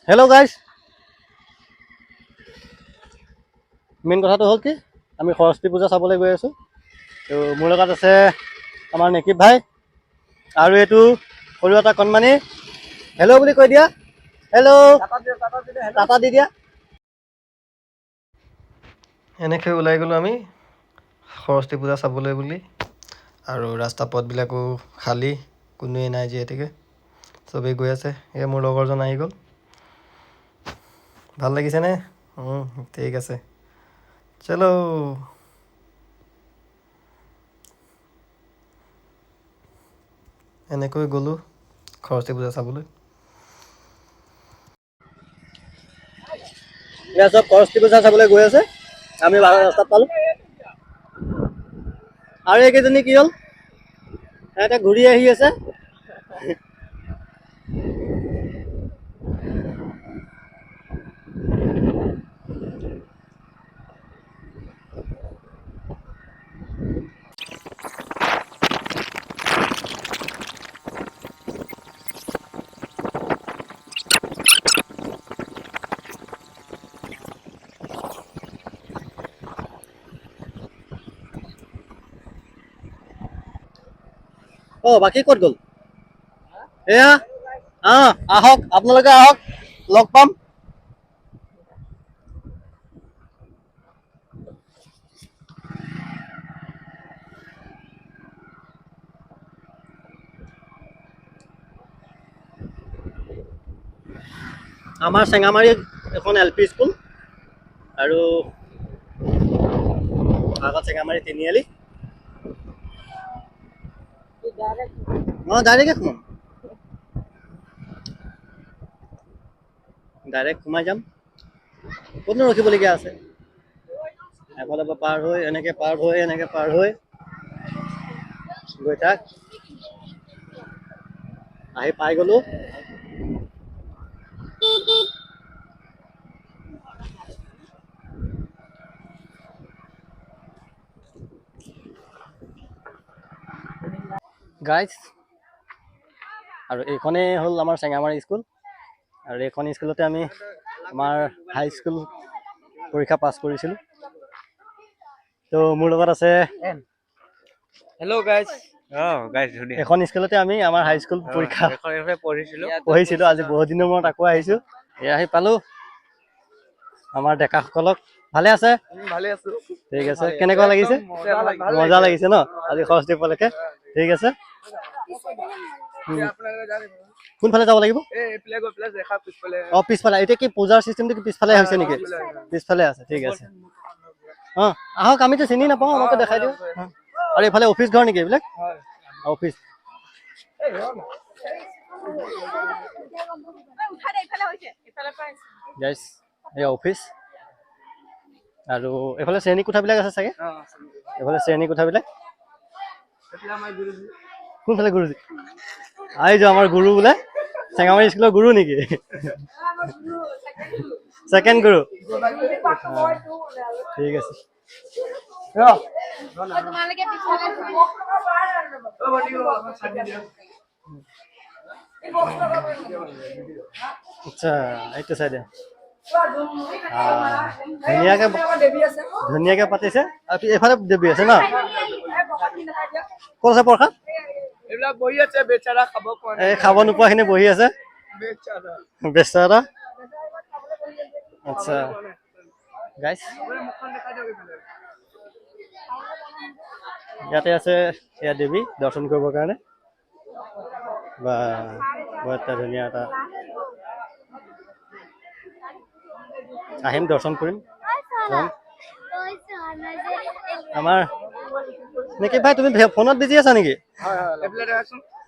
Hello' guys, main কথাটো হ'ল কি আমি সৰস্বতী পূজা চাবলৈ গৈ আছোঁ। তো মোৰ লগত আছে আমাৰ নেকিব ভাই আৰু এইটো সৰু এটা কণমানি। হেল্ল' বুলি কৈ দিয়া, হেল্ল' টাটা দি দিয়া। এনেকৈ ওলাই গ'লোঁ আমি সৰস্বতী পূজা চাবলৈ বুলি। আৰু ৰাস্তা পথবিলাকো খালী, কোনোৱেই নাই যিহেতুকে চবেই গৈ আছে। এই মোৰ লগৰজন আহি গ'ল। ভাল লাগিছেনে? ঠিক আছে, চলো। এনেকৈ গ'লোঁ সৰস্বতী পূজা চাবলৈ। এয়া চব সৰস্বতী পূজা চাবলৈ গৈ আছে, আমি ৰাস্তাত পালোঁ। আৰু এইকেইজনী কি হ'ল, সিহঁতে ঘূৰি আহি আছে। বাকী ক'ত গ'ল? এয়া আহক, আপোনালোকে আহক, লগ পাম। আমাৰ চেঙামাৰীত এখন LP স্কুল আৰু আগত চেঙামাৰী তিনিআলি। ডাইৰেক্টে সোমাম, ডাইৰেক্ট সোমাই যাম। ক'তনো ৰখিবলগীয়া আছে? এফালৰ পৰা পাৰ হৈ এনেকে পাৰ হৈ গৈ থাক। আহি পাই গ'লো। গাইজ, আৰু এইখনেই হ'ল আমাৰ চেঙামাৰী স্কুল। আৰু এইখন স্কুলতে আমি আমাৰ হাই স্কুল পৰীক্ষা পাছ কৰিছিলোঁ। তো মোৰ লগত আছে হেল্ল' গাইজ। এখন স্কুলতে আমি আমাৰ হাই স্কুল পৰীক্ষা পঢ়িছিলোঁ। আজি বহুত দিনৰ মূৰত আকৌ আহিছোঁ। এয়া আহি পালোঁ আমাৰ ডেকাসকলক। ভালে আছে? ভালে আছো। ঠিক আছে। কেনেকুৱা লাগিছে? মজা লাগিছে ন আজি সৰস্বতী উপলক্ষে? ঠিক আছে। কোনফালে যাব লাগিব? পিছফালে। এতিয়া কি পূজাৰ চিষ্টেমটো কি পিছফালে হৈছে নেকি? পিছফালে আছে, ঠিক আছে। আহক, আমিতো চিনি নাপাওঁ, আমাকো দেখাই দিওঁ। আৰু এইফালে অফিচ ঘৰ নেকি এইবিলাক? অফিচ। গাইজ, এই অফিচ। আৰু এইফালে শ্ৰেণী কোঠাবিলাক আছে চাগে। এইফালে শ্ৰেণী কোঠাবিলাক। কোনফালে গুৰুজী? আহিছো আমাৰ গুৰু বোলে, চেঙামাৰী স্কুলৰ গুৰু নেকি? ছেকেণ্ড গুৰু। ঠিক আছে। আচ্ছা, এইটো চাইডে ধুনীয়াকে পাতিছে। এইফালে দেৱী আছে ন? ক'ত আছে প্ৰসাদ? এইবিলাক বহি আছে, বেচাৰা খাব পোৱা নাই। এই খাব নোপোৱাখিনি বহি আছে বেচাৰা। আচ্ছা গাইজ, ইয়াতে আছে এয়া দেৱী দৰ্শন কৰিবৰ কাৰণে। বা বৰ এটা ধুনীয়া এটা। আহিম, দৰ্শন কৰিম। আমাৰ নেকি ভাই, তুমি ফোনত বিজি আছা নেকি?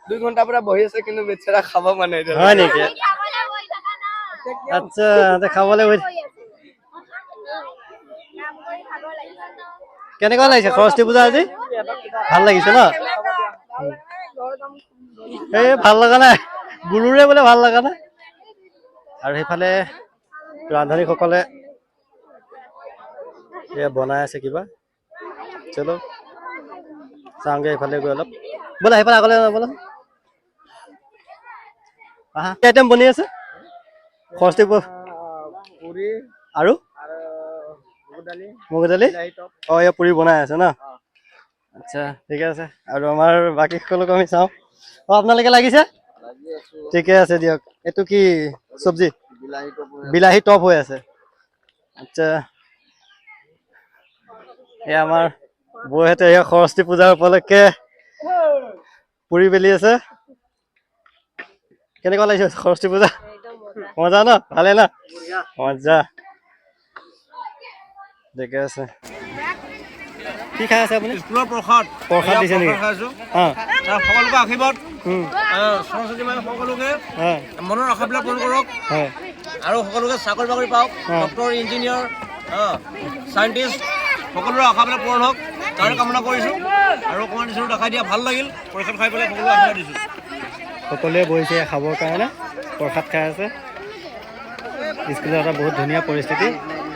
2 ঘণ্টাৰ পৰা বহি আছে, কিন্তু বেচাৰা খাব মানে। হয় নেকি? আচ্ছা, খাবলৈ কেনেকুৱা লাগিছে সৰস্বতী পূজা আজি? ভাল লাগিছে ন? এই ভাল লগা নাই, গুৰুৰে বোলে ভাল লগা নাই। আৰু সেইফালে ৰান্ধনীসকলে এয়া বনাই আছে কিবা। চলো চাওঁগে এইফালে গৈ অলপ। ব'লা সেইফালে আগলৈ ব'লা। আইটেম বনি আছে। সৰস্বতী পুৰি আৰু আৰু বুট দালি মগুৰ দালি বিলাহী টপ অঁ এয়া পুৰি বনাই আছে ন আচ্ছা ঠিকে আছে আৰু আমাৰ বাকী সকলোকে আমি চাওঁ অঁ আপোনালোকে লাগিছে লাগি আছো ঠিকে আছে দিয়ক এইটো কি চব্জি বিলাহী টপ বিলাহী টপ হৈ আছে আচ্ছা এয়া আমাৰ বৌহঁতে এয়া সৰস্বতী পূজাৰ উপলক্ষে পুৰি বেলি আছে কেনেকুৱা লাগিছে সৰস্বতী পূজা মজা ন ভালে না মজা ঠিকে আছে কি খাই আছে আপুনি স্কুলৰ প্ৰসাদ প্ৰসাদ দিছে নেকি খাইছো অঁ সকলোকে আশীৰ্বাদ সৰস্বতী মায়ে সকলোকে হয় মনৰ আশাবিলাক পূৰণ কৰক হয় আৰু সকলোকে চাকৰি বাকৰি পাওক ডক্টৰ ইঞ্জিনিয়াৰ চাইণ্টিষ্ট সকলোৰে আশাবিলাক পূৰণ হওক তাৰ কামনা কৰিছোঁ আৰু অকণমান দিছোঁ দেখাই দিয়া ভাল লাগিল প্ৰসাদ খাই পেলাই সকলোকে আশীৰ্বাদ দিছোঁ সকলোৱে বহিছে খাবৰ কাৰণে প্ৰসাদ খাই আছে স্কুলৰ এটা বহুত ধুনীয়া পৰিস্থিতি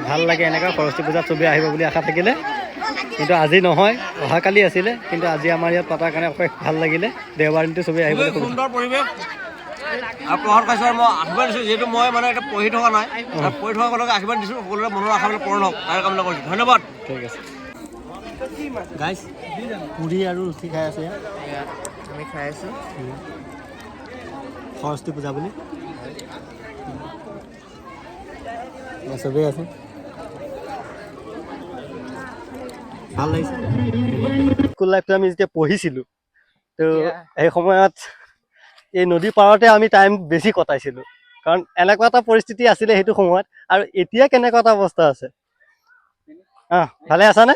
ভাল লাগে এনেকুৱা সৰস্বতী পূজাত চবেই আহিব বুলি আশা থাকিলে কিন্তু আজি নহয় অহাকালি আছিলে কিন্তু আজি আমাৰ ইয়াত পতাৰ কাৰণে অশেষ ভাল লাগিলে দেওবাৰ দিনটো চবেই আহিবলৈ খুবেই সুন্দৰ পৰিৱেশ আৰু প্ৰসাদ খাইছোঁ আৰু মই আশীৰ্বাদ দিছোঁ যিহেতু মই মানে এতিয়া পঢ়ি থকা নাই আৰু পঢ়ি থকা সকলোকে আশীৰ্বাদ দিছোঁ সকলোৰে মনৰ আশাবিলাক পূৰণ হওক তাৰ কামনা কৰিছোঁ ধন্যবাদ ঠিক আছে গাইছ পুৰি আৰু ৰুটি খাই আছে ইয়াত আমি খাই আছোঁ সৰস্বতী পূজা বুলি চবেই আছে ভাল লাগিছে স্কুল লাইফটো আমি যেতিয়া পঢ়িছিলোঁ তো সেই সময়ত এই নদীৰ পাৰতে আমি টাইম বেছি কটাইছিলোঁ কাৰণ এনেকুৱা এটা পৰিস্থিতি আছিলে সেইটো সময়ত আৰু এতিয়া কেনেকুৱা এটা অৱস্থা আছে ভালে আছানে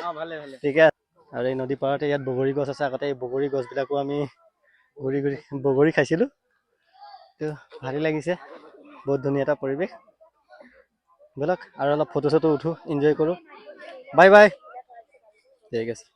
ঠিকে আছে আৰু এই নদী পাৰতে ইয়াত বগৰী গছ আছে আগতে এই বগৰী গছবিলাকো আমি ঘূৰি ঘূৰি বগৰী খাইছিলোঁ তো ভালেই লাগিছে বহুত ধুনীয়া এটা পৰিৱেশ ব'লক আৰু অলপ ফটো চটো উঠোঁ এনজয় কৰোঁ বাই বাই ঠিক আছে